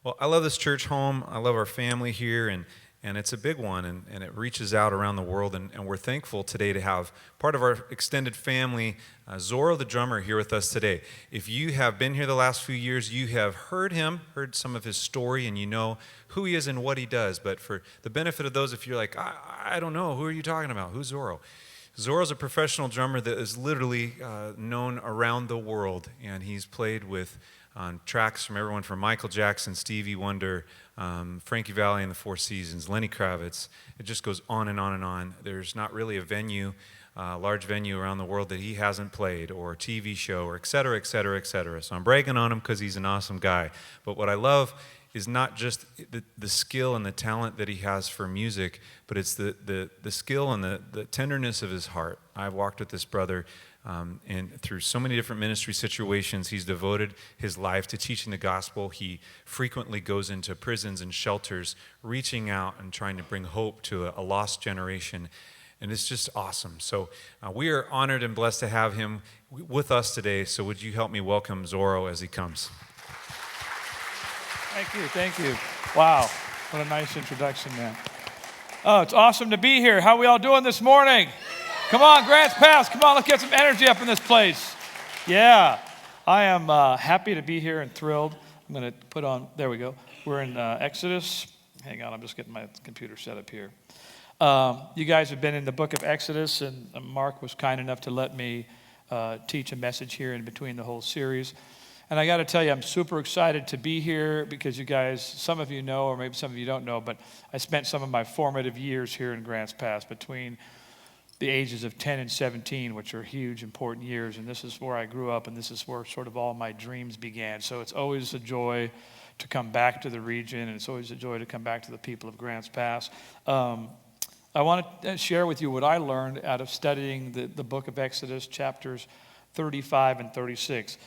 Well, I love this church home. I love our family here, and it's a big one, and it reaches out around the world. And we're thankful today to have part of our extended family, Zoro the drummer, here with us today. If you have been here the last few years, you have heard him, heard some of his story, and you know who he is and what he does. But for the benefit of those, if you're like, I don't know, who are you talking about? Who's Zoro? Zoro's a professional drummer that is literally known around the world, and he's played with on tracks from everyone from Michael Jackson, Stevie Wonder, Frankie Valli and the Four Seasons, Lenny Kravitz. It just goes on and on and on. There's not really a venue, large venue around the world that he hasn't played, or a TV show, or et cetera, et cetera, et cetera. So I'm bragging on him because he's an awesome guy. But what I love is not just the skill and the talent that he has for music, but it's the skill and the tenderness of his heart. I've walked with this brother and through so many different ministry situations. He's devoted his life to teaching the gospel. He frequently goes into prisons and shelters, reaching out and trying to bring hope to a lost generation. And it's just awesome. So we are honored and blessed to have him with us today. So would you help me welcome Zoro as he comes? Thank you. Wow, what a nice introduction, man. Oh, it's awesome to be here. How are we all doing this morning? Come on, Grants Pass. Come on, let's get some energy up in this place. Yeah, I am happy to be here and thrilled. I'm going to put on, there we go. We're in Exodus. Hang on, I'm just getting my computer set up here. You guys have been in the book of Exodus, and Mark was kind enough to let me teach a message here in between the whole series. And I got to tell you, I'm super excited to be here because you guys, some of you know, or maybe some of you don't know, but I spent some of my formative years here in Grants Pass between the ages of 10 and 17, which are huge, important years. And this is where I grew up, and this is where sort of all my dreams began. So it's always a joy to come back to the region, and it's always a joy to come back to the people of Grants Pass. I want to share with you what I learned out of studying the book of Exodus, chapters 35 and 36.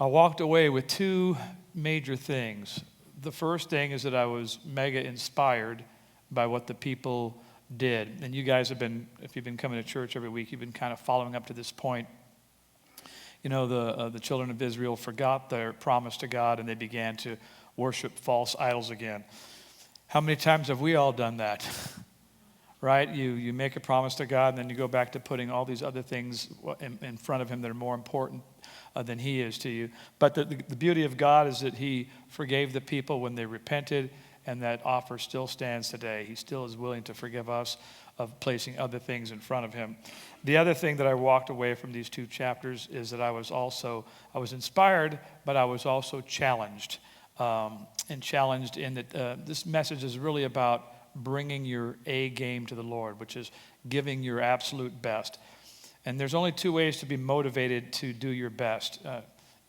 I walked away with two major things. The first thing is that I was mega inspired by what the people did. And you guys have been, if you've been coming to church every week, you've been kind of following up to this point. You know, the children of Israel forgot their promise to God, and they began to worship false idols again. How many times have we all done that? Right? You make a promise to God, and then you go back to putting all these other things in front of him that are more important than he is to you. But the beauty of God is that he forgave the people when they repented, and that offer still stands today. He still is willing to forgive us of placing other things in front of him. The other thing that I walked away from these two chapters is that I was inspired, but I was also challenged. And challenged in that this message is really about bringing your A game to the Lord, which is giving your absolute best. And there's only two ways to be motivated to do your best.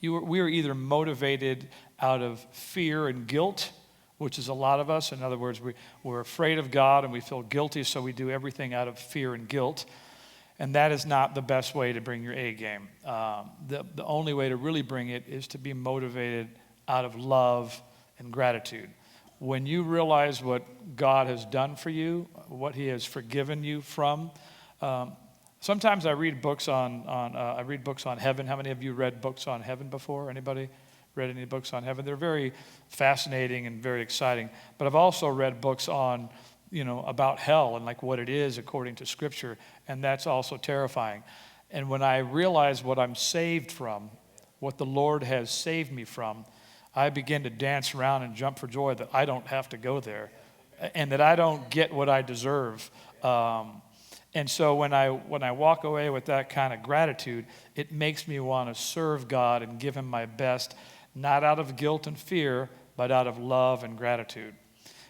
We are either motivated out of fear and guilt, which is a lot of us. In other words, we're afraid of God and we feel guilty, so we do everything out of fear and guilt. And that is not the best way to bring your A game. The only way to really bring it is to be motivated out of love and gratitude. When you realize what God has done for you, what he has forgiven you from, sometimes I read books on heaven. How many of you read books on heaven before? Anybody read any books on heaven? They're very fascinating and very exciting. But I've also read books on, about hell and like what it is according to Scripture, and that's also terrifying. And when I realize what I'm saved from, what the Lord has saved me from, I begin to dance around and jump for joy that I don't have to go there, and that I don't get what I deserve. And so when I walk away with that kind of gratitude, it makes me want to serve God and give him my best, not out of guilt and fear, but out of love and gratitude.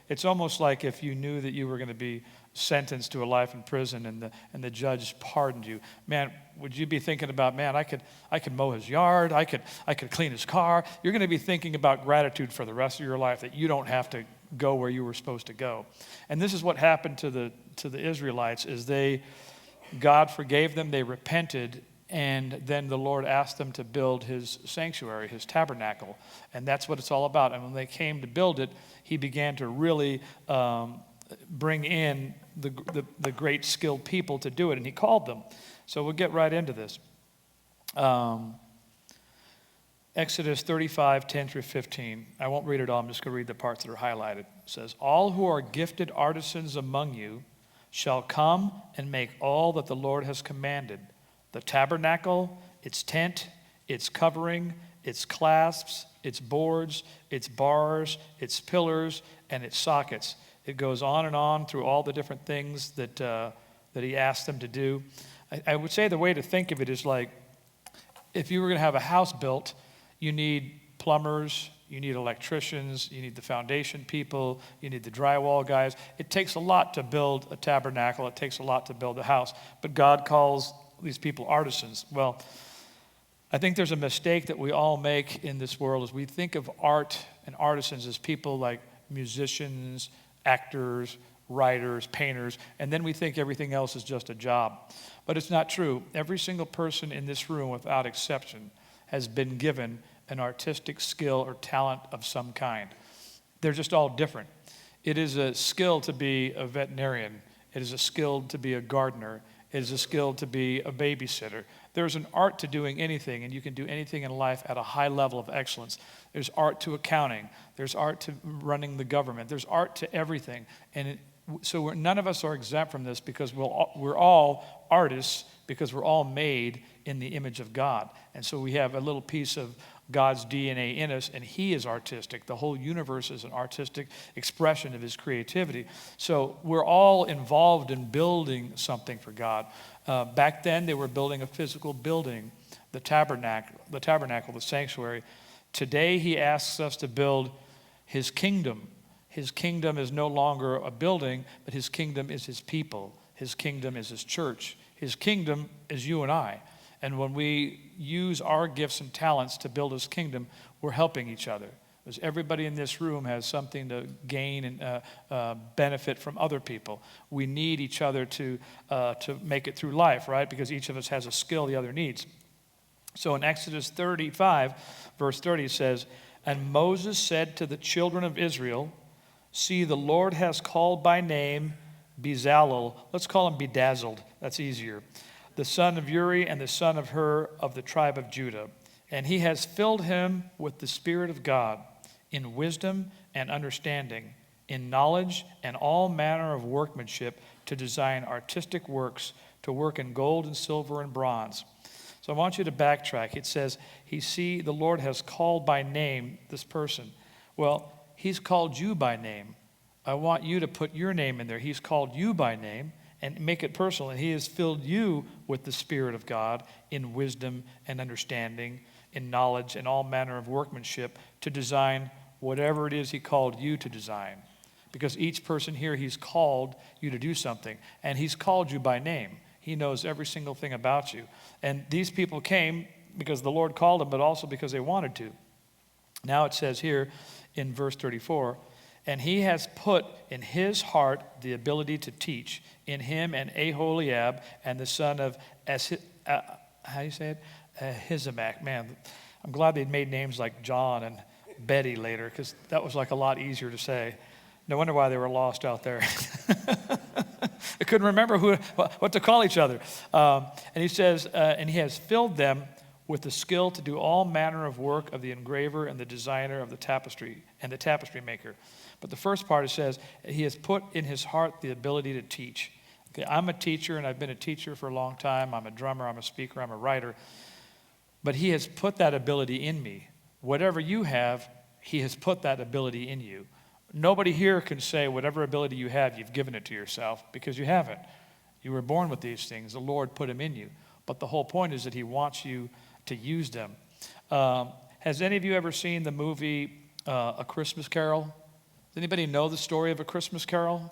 It's almost like if you knew that you were going to be sentenced to a life in prison and the judge pardoned you. Man, would you be thinking about, man, I could mow his yard, I could clean his car. You're going to be thinking about gratitude for the rest of your life, that you don't have to go where you were supposed to go. And this is what happened to the Israelites, is God forgave them, they repented, and then the Lord asked them to build his sanctuary, his tabernacle. And that's what it's all about. And when they came to build it, he began to really bring in the great skilled people to do it, and he called them. So we'll get right into this. Exodus 35, 10 through 15. I won't read it all. I'm just going to read the parts that are highlighted. It says, all who are gifted artisans among you shall come and make all that the Lord has commanded. The tabernacle, its tent, its covering, its clasps, its boards, its bars, its pillars, and its sockets. It goes on and on through all the different things that he asked them to do. I would say the way to think of it is like, if you were going to have a house built, you need plumbers, you need electricians, you need the foundation people, you need the drywall guys. It takes a lot to build a tabernacle. It takes a lot to build a house. But God calls these people artisans. Well, I think there's a mistake that we all make in this world is we think of art and artisans as people like musicians, actors, writers, painters, and then we think everything else is just a job. But it's not true. Every single person in this room, without exception, has been given an artistic skill or talent of some kind. They're just all different. It is a skill to be a veterinarian. It is a skill to be a gardener. It is a skill to be a babysitter. There's an art to doing anything, and you can do anything in life at a high level of excellence. There's art to accounting. There's art to running the government. There's art to everything. And so none of us are exempt from this because we're all artists because we're all made in the image of God. And so we have a little piece of God's DNA in us, and he is artistic. The whole universe is an artistic expression of his creativity. So we're all involved in building something for God. Back then, they were building a physical building, the tabernacle, the sanctuary. Today, he asks us to build his kingdom. His kingdom is no longer a building, but his kingdom is his people. His kingdom is his church. His kingdom is you and I. And when we use our gifts and talents to build his kingdom, we're helping each other. Because everybody in this room has something to gain and benefit from other people. We need each other to make it through life, right? Because each of us has a skill the other needs. So in Exodus 35, verse 30 says, and Moses said to the children of Israel, see, the Lord has called by name Bezalel. Let's call him Bedazzled. That's easier. The son of Uri and the son of Hur of the tribe of Judah. And he has filled him with the Spirit of God in wisdom and understanding, in knowledge and all manner of workmanship to design artistic works, to work in gold and silver and bronze. So I want you to backtrack. It says, the Lord has called by name this person. Well, he's called you by name. I want you to put your name in there. He's called you by name. And make it personal. And he has filled you with the Spirit of God in wisdom and understanding, in knowledge and all manner of workmanship to design whatever it is he called you to design. Because each person here, he's called you to do something. And he's called you by name. He knows every single thing about you. And these people came because the Lord called them, but also because they wanted to. Now it says here in verse 34, and he has put in his heart the ability to teach, in him and Aholiab and the son of how do you say it? Ahisamach. Man, I'm glad they made names like John and Betty later, because that was like a lot easier to say. No wonder why they were lost out there. They couldn't remember what to call each other. And he says, and he has filled them with the skill to do all manner of work of the engraver and the designer of the tapestry and the tapestry maker. But the first part, it says, he has put in his heart the ability to teach. Okay, I'm a teacher, and I've been a teacher for a long time. I'm a drummer, I'm a speaker, I'm a writer. But he has put that ability in me. Whatever you have, he has put that ability in you. Nobody here can say whatever ability you have, you've given it to yourself, because you haven't. You were born with these things. The Lord put them in you. But the whole point is that he wants you to use them. Has any of you ever seen the movie A Christmas Carol? Does anybody know the story of A Christmas Carol?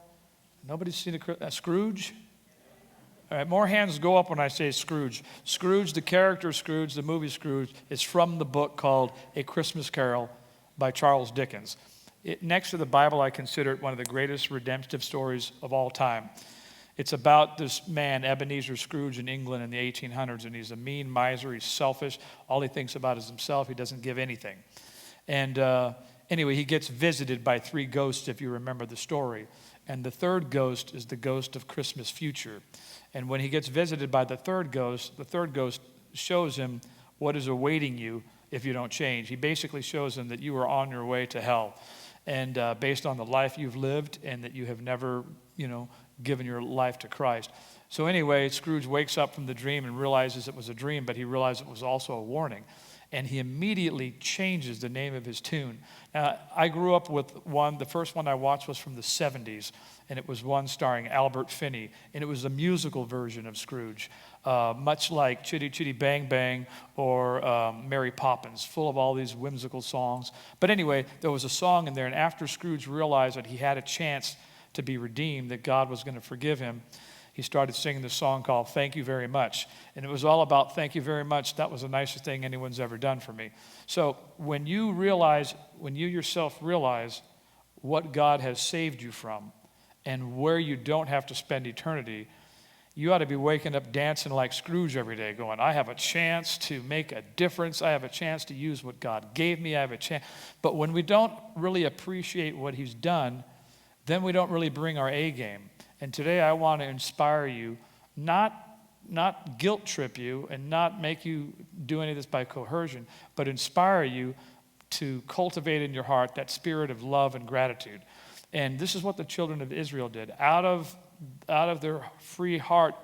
Nobody's seen Scrooge? All right, more hands go up when I say Scrooge. Scrooge, the character Scrooge, the movie Scrooge, is from the book called A Christmas Carol by Charles Dickens. Next to the Bible, I consider it one of the greatest redemptive stories of all time. It's about this man, Ebenezer Scrooge, in England in the 1800s, and he's a mean miser. He's selfish. All he thinks about is himself. He doesn't give anything. And anyway, he gets visited by three ghosts, if you remember the story. And the third ghost is the ghost of Christmas future. And when he gets visited by the third ghost shows him what is awaiting you if you don't change. He basically shows them that you are on your way to hell, and based on the life you've lived and that you have never, given your life to Christ. So anyway, Scrooge wakes up from the dream and realizes it was a dream, but he realized it was also a warning. And he immediately changes the name of his tune. Now, I grew up with one, the first one I watched was from the 70s, and it was one starring Albert Finney, and it was a musical version of Scrooge, much like Chitty Chitty Bang Bang or Mary Poppins, full of all these whimsical songs. But anyway, there was a song in there, and after Scrooge realized that he had a chance to be redeemed, that God was going to forgive him, he started singing this song called Thank You Very Much. And it was all about thank you very much. That was the nicest thing anyone's ever done for me. So when you yourself realize what God has saved you from and where you don't have to spend eternity, you ought to be waking up dancing like Scrooge every day, going, I have a chance to make a difference. I have a chance to use what God gave me. I have a chance. But when we don't really appreciate what he's done, then we don't really bring our A game. And today I want to inspire you, not guilt trip you and not make you do any of this by coercion, but inspire you to cultivate in your heart that spirit of love and gratitude. And this is what the children of Israel did. Out of their free heart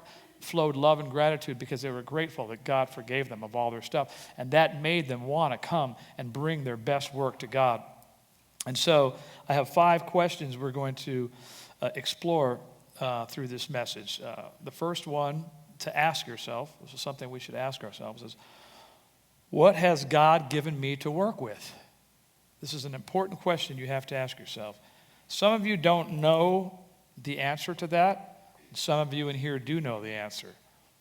flowed love and gratitude because they were grateful that God forgave them of all their stuff. And that made them want to come and bring their best work to God. And so I have 5 questions we're going to explore through this message. The first one to ask yourself, this is something we should ask ourselves, is what has God given me to work with? This is an important question you have to ask yourself. Some of you don't know the answer to that. Some of you in here do know the answer.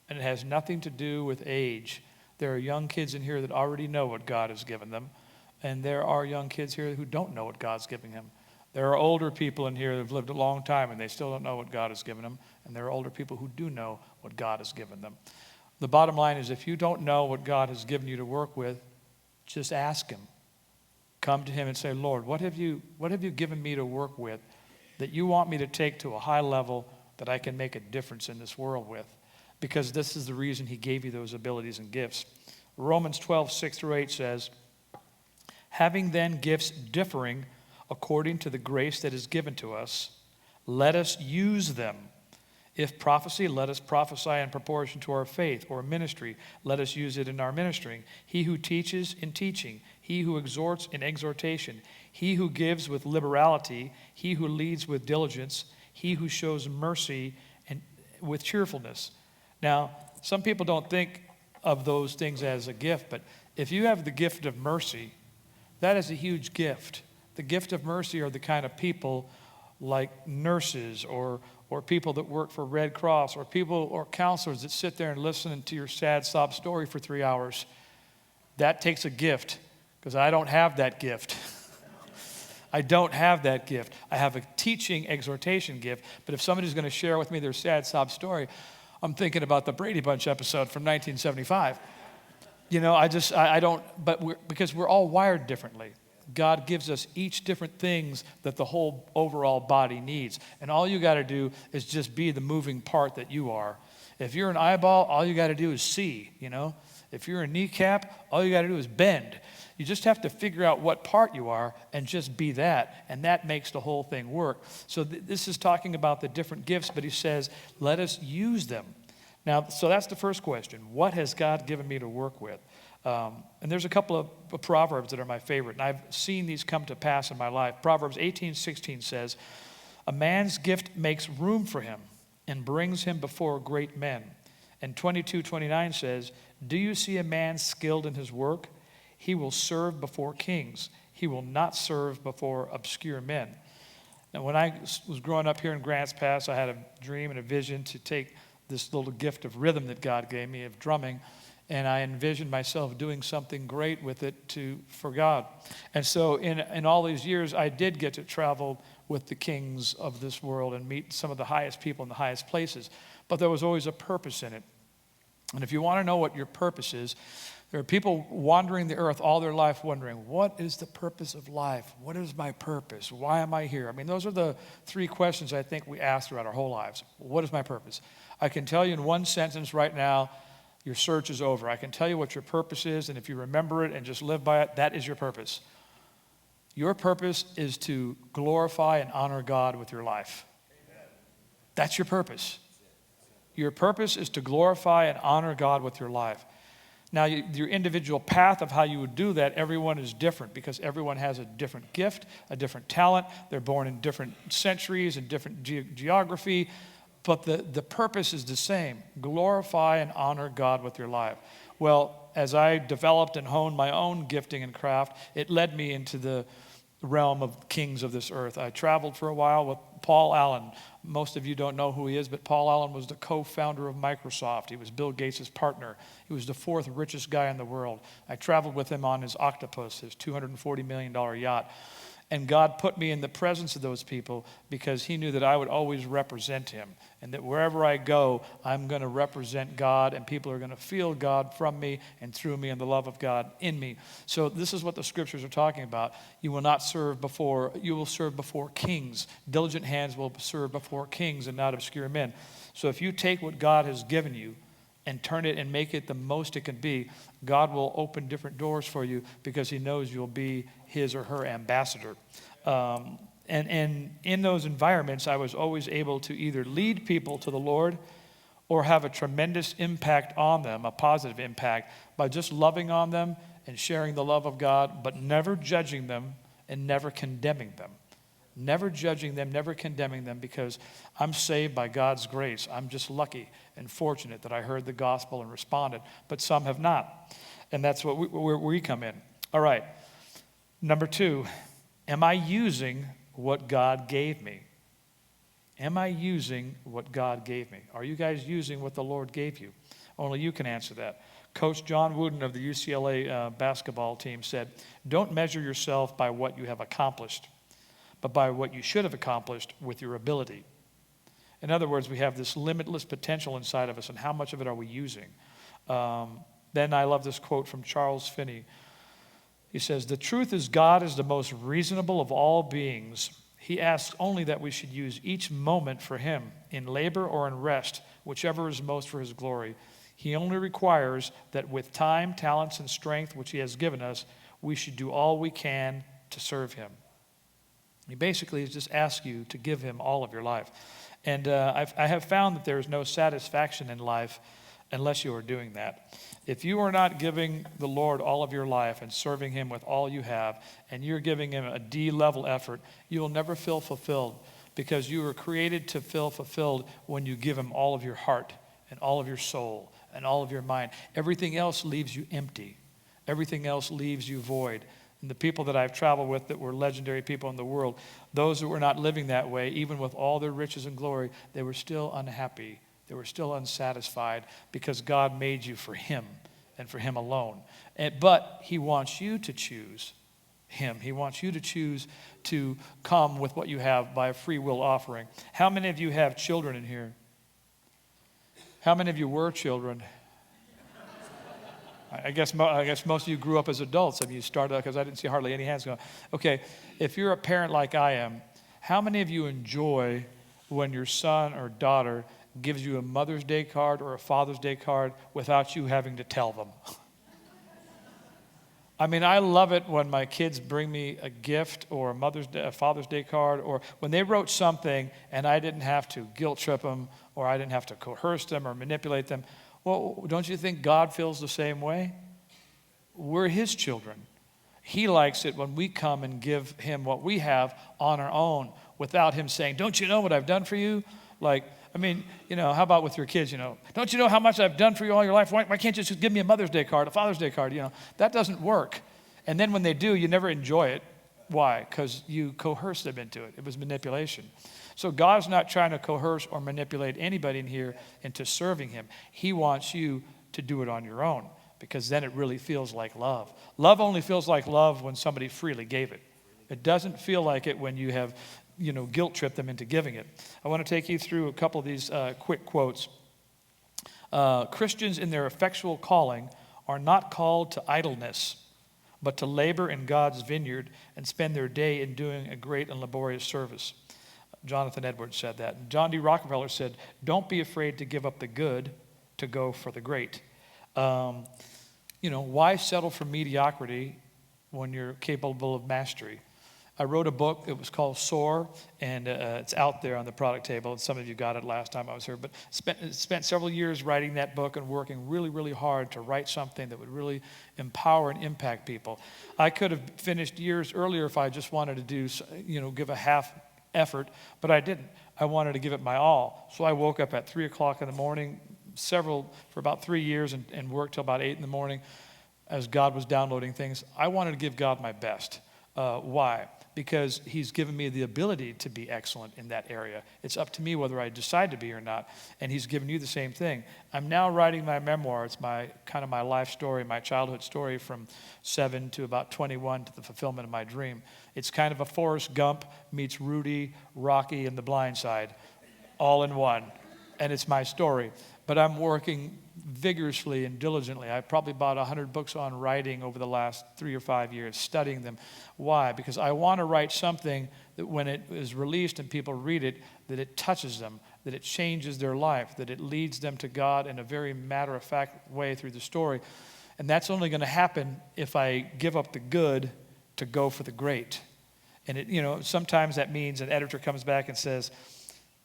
And it has nothing to do with age. There are young kids in here that already know what God has given them. And there are young kids here who don't know what God's giving them. There are older people in here that have lived a long time and they still don't know what God has given them. And there are older people who do know what God has given them. The bottom line is if you don't know what God has given you to work with, just ask him. Come to him and say, Lord, what have you given me to work with that you want me to take to a high level that I can make a difference in this world with? Because this is the reason he gave you those abilities and gifts. Romans 12:6-8 says, having then gifts differing according to the grace that is given to us, let us use them. If prophecy, let us prophesy in proportion to our faith, or ministry, let us use it in our ministering. He who teaches in teaching, he who exhorts in exhortation, he who gives with liberality, he who leads with diligence, he who shows mercy and with cheerfulness. Now, some people don't think of those things as a gift, but if you have the gift of mercy, that is a huge gift. The gift of mercy are the kind of people like nurses or people that work for Red Cross or people or counselors that sit there and listen to your sad sob story for 3 hours. That takes a gift because I don't have that gift. I don't have that gift. I have a teaching exhortation gift, but if somebody's going to share with me their sad sob story, I'm thinking about the Brady Bunch episode from 1975. Because we're all wired differently. God gives us each different things that the whole overall body needs. And all you got to do is just be the moving part that you are. If you're an eyeball, all you got to do is see, If you're a kneecap, all you got to do is bend. You just have to figure out what part you are and just be that. And that makes the whole thing work. So this is talking about the different gifts, but he says, let us use them. Now, so that's the first question. What has God given me to work with? And there's a couple of proverbs that are my favorite, and I've seen these come to pass in my life. Proverbs 18:16 says, a man's gift makes room for him and brings him before great men. And 22:29 says, do you see a man skilled in his work? He will serve before kings. He will not serve before obscure men. Now, when I was growing up here in Grants Pass, I had a dream and a vision to take this little gift of rhythm that God gave me, of drumming, and I envisioned myself doing something great with it for God. And so in all these years, I did get to travel with the kings of this world and meet some of the highest people in the highest places. But there was always a purpose in it. And if you want to know what your purpose is, there are people wandering the earth all their life wondering, what is the purpose of life? What is my purpose? Why am I here? I mean, those are the 3 questions I think we ask throughout our whole lives. What is my purpose? I can tell you in one sentence right now, your search is over. I can tell you what your purpose is, and if you remember it and just live by it, that is your purpose. Your purpose is to glorify and honor God with your life. That's your purpose. Your purpose is to glorify and honor God with your life. Now, your individual path of how you would do that, everyone is different because everyone has a different gift, a different talent. They're born in different centuries and different geography. But the purpose is the same. Glorify and honor God with your life. Well, as I developed and honed my own gifting and craft, it led me into the realm of kings of this earth. I traveled for a while with Paul Allen. Most of you don't know who he is, but Paul Allen was the co-founder of Microsoft. He was Bill Gates' partner. He was the fourth richest guy in the world. I traveled with him on his Octopus, his $240 million yacht. And God put me in the presence of those people because he knew that I would always represent him. And that wherever I go, I'm going to represent God, and people are going to feel God from me and through me and the love of God in me. So this is what the scriptures are talking about. You will serve before kings. Diligent hands will serve before kings and not obscure men. So if you take what God has given you and turn it and make it the most it can be, God will open different doors for you because he knows you'll be his or her ambassador. And in those environments, I was always able to either lead people to the Lord or have a tremendous impact on them, a positive impact, by just loving on them and sharing the love of God, but never judging them and never condemning them. Never judging them, never condemning them, because I'm saved by God's grace. I'm just lucky and fortunate that I heard the gospel and responded, but some have not. And that's where we come in. All right. Number 2, am I using what God gave me? Am I using what God gave me? Are you guys using what the Lord gave you? Only you can answer that. Coach John Wooden of the UCLA basketball team said, "Don't measure yourself by what you have accomplished, but by what you should have accomplished with your ability." In other words, we have this limitless potential inside of us, and how much of it are we using? Then I love this quote from Charles Finney. He says, "The truth is God is the most reasonable of all beings. He asks only that we should use each moment for him, in labor or in rest, whichever is most for his glory. He only requires that with time, talents, and strength which he has given us, we should do all we can to serve him." He basically just asks you to give him all of your life. And I have found that there is no satisfaction in life unless you are doing that. If you are not giving the Lord all of your life and serving him with all you have, and you're giving him a D-level effort, you will never feel fulfilled, because you were created to feel fulfilled when you give him all of your heart and all of your soul and all of your mind. Everything else leaves you empty. Everything else leaves you void. And the people that I've traveled with that were legendary people in the world, those who were not living that way, even with all their riches and glory, they were still unhappy. They were still unsatisfied, because God made you for him and for him alone. But he wants you to choose him. He wants you to choose to come with what you have by a free will offering. How many of you have children in here? How many of you were children? I guess most of you grew up as adults. I mean, you started, because I didn't see hardly any hands going. Okay, if you're a parent like I am, how many of you enjoy when your son or daughter gives you a Mother's Day card or a Father's Day card without you having to tell them? I mean, I love it when my kids bring me a gift or a Father's Day card, or when they wrote something and I didn't have to guilt trip them, or I didn't have to coerce them or manipulate them. Well, don't you think God feels the same way? We're his children. He likes it when we come and give him what we have on our own without him saying, "Don't you know what I've done for you?" Like, I mean, how about with your kids, "Don't you know how much I've done for you all your life? Why can't you just give me a Mother's Day card, a Father's Day card?" That doesn't work. And then when they do, you never enjoy it. Why? Because you coerce them into it. It was manipulation. So God's not trying to coerce or manipulate anybody in here into serving him. He wants you to do it on your own, because then it really feels like love. Love only feels like love when somebody freely gave it. It doesn't feel like it when you have guilt trip them into giving it. I want to take you through a couple of these quick quotes. Christians in their effectual calling are not called to idleness, but to labor in God's vineyard and spend their day in doing a great and laborious service. Jonathan Edwards said that. John D. Rockefeller said, "Don't be afraid to give up the good to go for the great." Why settle for mediocrity when you're capable of mastery? I wrote a book. It was called Soar, and it's out there on the product table. And some of you got it last time I was here. But spent several years writing that book and working really, really hard to write something that would really empower and impact people. I could have finished years earlier if I just wanted to give a half effort, but I didn't. I wanted to give it my all. So I woke up at 3 o'clock in the morning, for about 3 years, and worked till about 8 in the morning as God was downloading things. I wanted to give God my best. Why? Because he's given me the ability to be excellent in that area. It's up to me whether I decide to be or not, and he's given you the same thing. I'm now writing my memoir. It's my life story, my childhood story from 7 to about 21 to the fulfillment of my dream. It's kind of a Forrest Gump meets Rudy, Rocky, and The Blind Side, all in one, and it's my story. But I'm working vigorously and diligently. I probably bought 100 books on writing over the last 3 or 5 years, studying them. Why? Because I want to write something that when it is released and people read it, that it touches them, that it changes their life, that it leads them to God in a very matter-of-fact way through the story. And that's only going to happen if I give up the good to go for the great. And sometimes that means an editor comes back and says,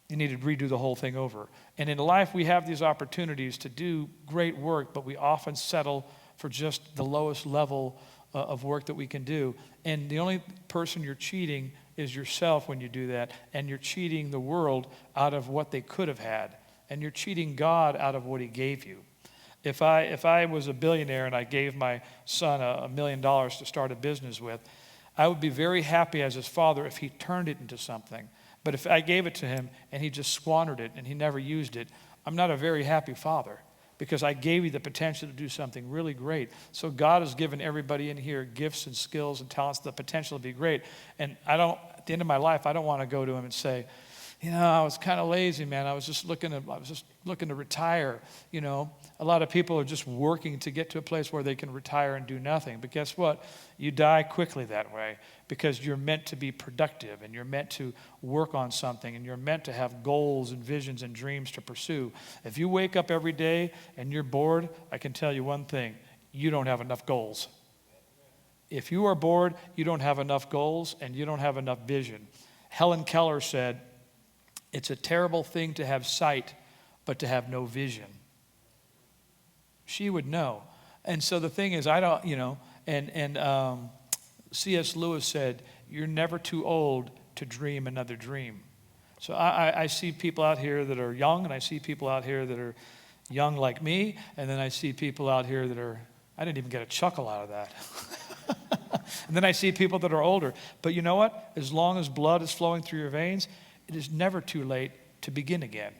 you need to redo the whole thing over. And in life, we have these opportunities to do great work, but we often settle for just the lowest level of work that we can do. And the only person you're cheating is yourself when you do that. And you're cheating the world out of what they could have had. And you're cheating God out of what he gave you. If I was a billionaire and I gave my son $1 million to start a business with, I would be very happy as his father if he turned it into something. But if I gave it to him and he just squandered it and he never used it, I'm not a very happy father because I gave you the potential to do something really great. So God has given everybody in here gifts and skills and talents, the potential to be great. And at the end of my life, I don't want to go to him and say, I was kind of lazy, man. I was just looking to retire. A lot of people are just working to get to a place where they can retire and do nothing. But guess what? You die quickly that way because you're meant to be productive and you're meant to work on something and you're meant to have goals and visions and dreams to pursue. If you wake up every day and you're bored, I can tell you one thing: you don't have enough goals. If you are bored, you don't have enough goals and you don't have enough vision. Helen Keller said, it's a terrible thing to have sight, but to have no vision. She would know. And so the thing is, C.S. Lewis said, you're never too old to dream another dream. So I see people out here that are young, and I see people out here that are young like me, and then I see people out here that are, I didn't even get a chuckle out of that. And then I see people that are older. But you know what? As long as blood is flowing through your veins, it is never too late to begin again.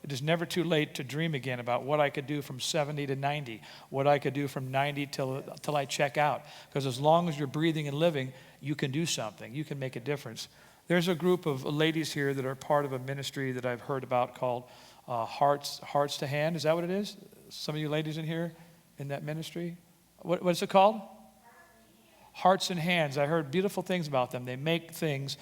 It is never too late to dream again about what I could do from 70 to 90, what I could do from 90 till I check out. Because as long as you're breathing and living, you can do something. You can make a difference. There's a group of ladies here that are part of a ministry that I've heard about called Hearts to Hand. Is that what it is? Some of you ladies in here in that ministry? What's it called? Hearts and Hands. I heard beautiful things about them. They make things,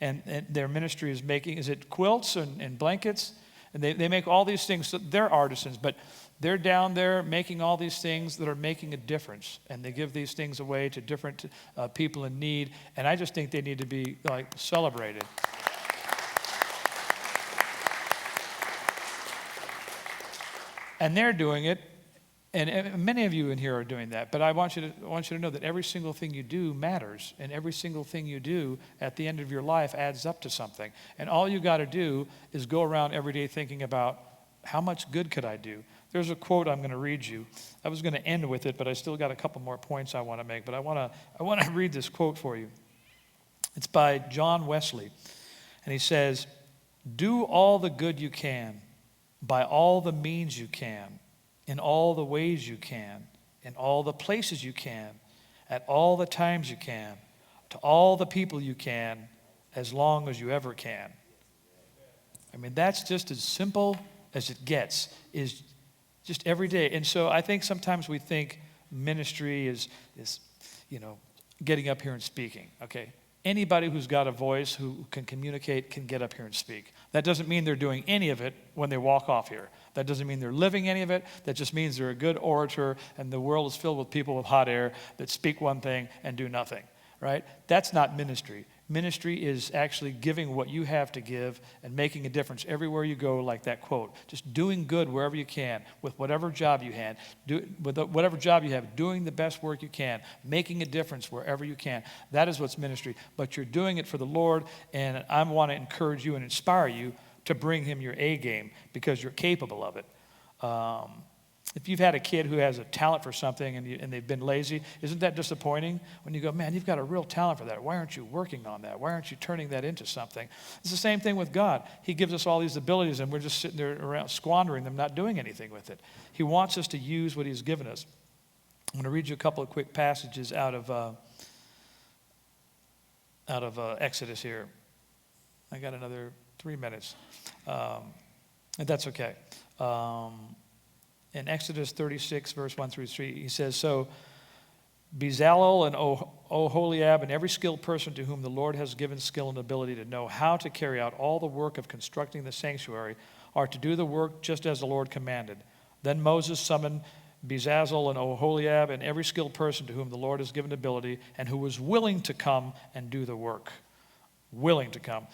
and their ministry is making, is it quilts and blankets? And they make all these things. So they're artisans, but they're down there making all these things that are making a difference. And they give these things away to different people in need. And I just think they need to be celebrated. And they're doing it. And many of you in here are doing that. But I want you to know that every single thing you do matters. And every single thing you do at the end of your life adds up to something. And all you got to do is go around every day thinking about, how much good could I do? There's a quote I'm going to read you. I was going to end with it, but I still got a couple more points I want to make. But I want to read this quote for you. It's by John Wesley. And he says, do all the good you can, by all the means you can, in all the ways you can, in all the places you can, at all the times you can, to all the people you can, as long as you ever can. I mean, that's just as simple as it gets, is just every day. And so I think sometimes we think ministry is getting up here and speaking, okay? anybody who's got a voice, who can communicate, can get up here and speak. That doesn't mean they're doing any of it when they walk off here. That doesn't mean they're living any of it. That just means they're a good orator, and the world is filled with people with hot air that speak one thing and do nothing, right? That's not ministry. Ministry is actually giving what you have to give and making a difference everywhere you go, like that quote. Just doing good wherever you can, with whatever job you have, doing the best work you can, making a difference wherever you can. That is what's ministry. But you're doing it for the Lord, and I want to encourage you and inspire you to bring him your A game because you're capable of it. If you've had a kid who has a talent for something and they've been lazy, isn't that disappointing? When you go, man, you've got a real talent for that. Why aren't you working on that? Why aren't you turning that into something? It's the same thing with God. He gives us all these abilities, and we're just sitting there around squandering them, not doing anything with it. He wants us to use what he's given us. I'm going to read you a couple of quick passages out of Exodus here. I got another 3 minutes, and that's okay. In Exodus 36, verse 1 through 3, he says, so Bezalel and Oholiab and every skilled person to whom the Lord has given skill and ability to know how to carry out all the work of constructing the sanctuary are to do the work just as the Lord commanded. Then Moses summoned Bezalel and Oholiab and every skilled person to whom the Lord has given ability and who was willing to come and do the work. Willing to come.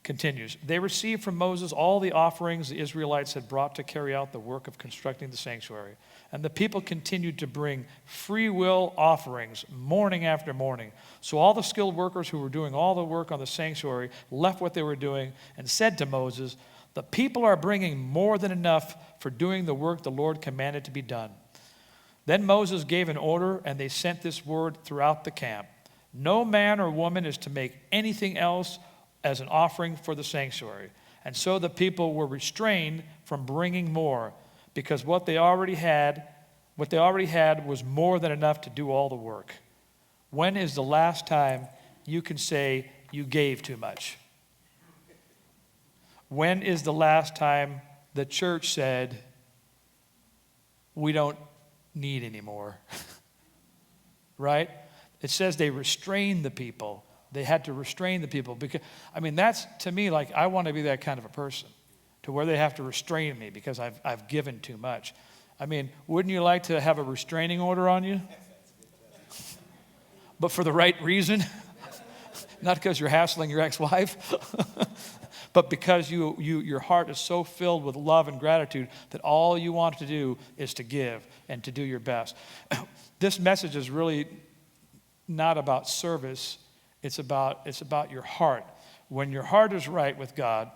Continues, they received from Moses all the offerings the Israelites had brought to carry out the work of constructing the sanctuary. And the people continued to bring free will offerings morning after morning. So all the skilled workers who were doing all the work on the sanctuary left what they were doing and said to Moses, the people are bringing more than enough for doing the work the Lord commanded to be done. Then Moses gave an order, and they sent this word throughout the camp. No man or woman is to make anything else as an offering for the sanctuary. And so the people were restrained from bringing more because what they already had was more than enough to do all the work. When is the last time you can say you gave too much? When is the last time the church said, we don't need any more? Right? It says they restrained the people. They had to restrain the people because, that's to me like I want to be that kind of a person to where they have to restrain me because I've given too much. Wouldn't you like to have a restraining order on you? But for the right reason? Not because you're hassling your ex-wife, but because your heart is so filled with love and gratitude that all you want to do is to give and to do your best. This message is really not about service. It's about your heart. When your heart is right with God,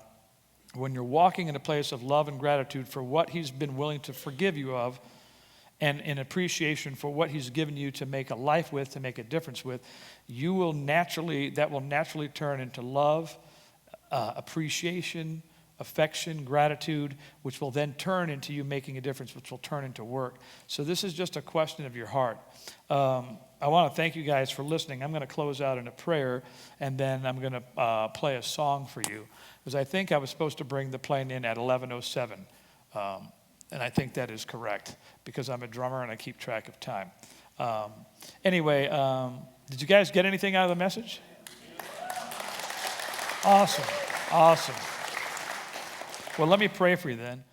when you're walking in a place of love and gratitude for what he's been willing to forgive you of, and in appreciation for what he's given you to make a life with, to make a difference with, that will naturally turn into love, appreciation, affection, gratitude, which will then turn into you making a difference, which will turn into work. So this is just a question of your heart. I want to thank you guys for listening. I'm going to close out in a prayer, and then I'm going to play a song for you. Because I think I was supposed to bring the plane in at 11:07, and I think that is correct, because I'm a drummer and I keep track of time. Anyway, did you guys get anything out of the message? Awesome. Well, let me pray for you then.